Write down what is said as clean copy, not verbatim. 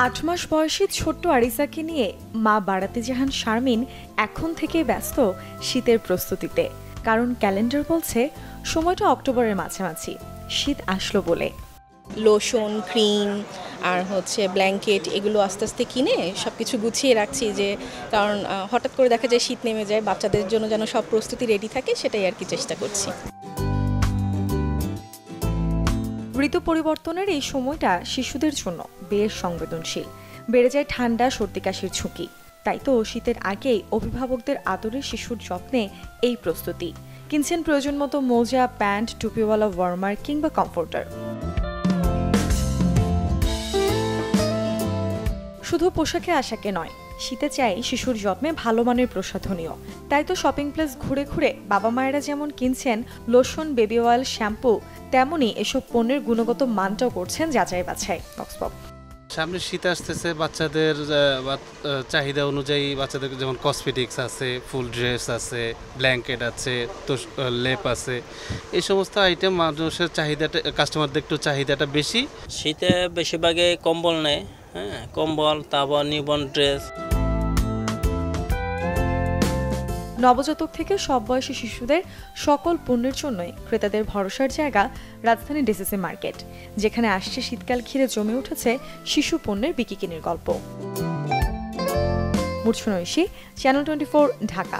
৮ মাস বয়সী ছোট্ট আরিসাকে নিয়ে মা বারাতে জাহান শারমিন এখন থেকেই ব্যস্ত শীতের প্রস্তুতিতে। কারণ ক্যালেন্ডার বলছে সময়টা অক্টোবরের মাঝামাঝি, শীত আসলো বলে। লোশন, ক্রিম আর ব্ল্যাঙ্কেট এগুলো আস্তে আস্তে কিনে সবকিছু গুছিয়ে রাখছি, যে কারণ হঠাৎ করে দেখা যায় শীত নেমে যায়, বাচ্চাদের জন্য যেন সব প্রস্তুতি রেডি থাকে, সেটাই আর কি চেষ্টা করছি। ঋতু পরিবর্তনের এই সময়টা শিশুদের জন্য বেশ সংবেদনশীল। বেড়ে যায় ঠান্ডা, সর্দি কাশির ঝুঁকি। তাই তো শীতের আগেই অভিভাবকদের আদরে শিশুর যত্নে এই প্রস্তুতি। কিনছেন প্রয়োজন মতো মোজা, প্যান্ট, টুপিওয়ালা ওয়ার্মার কিংবা কমফোর্টার। শুধু পোশাকে আশাকে নয়, শীতে চাই শিশুর যত্নে ভালো মানের প্রসাধনীয়। তাই তো শপিং প্লেস ঘুরে ঘুরে বাবা মায়েরা যেমন কিনছেন লোশন, বেবি অয়েল, শ্যাম্পু, তেমনই এসব পণ্যের গুণগত মানটাও করছেন যাচাই বাছাই। বক্সপপ সামনে শীত আসতেছে, বাচ্চাদের চাহিদা অনুযায়ী বাচ্চাদের যেমন কসমেটিক্স আছে, ফুল ড্রেস আছে, ব্ল্যাঙ্কেট আছে, তো লেপ আছে, এই সমস্ত আইটেম মানুষের চাহিদাটা, কাস্টমারদের একটু চাহিদাটা বেশি। শীতে বেশিরভাগই কম্বল নেয়, হ্যাঁ, কম্বল, তারপর নিউবর্ন ড্রেস। নবজাতক থেকে সব বয়সী শিশুদের সকল পণ্যের জন্যই ক্রেতাদের ভরসার জায়গা রাজধানী ডিসিসি মার্কেট, যেখানে আসছে শীতকাল ঘিরে জমে উঠেছে শিশু পণ্যের বিকিকিনির গল্প। মুর্ছনা ঐশী, চ্যানেল 24, ঢাকা।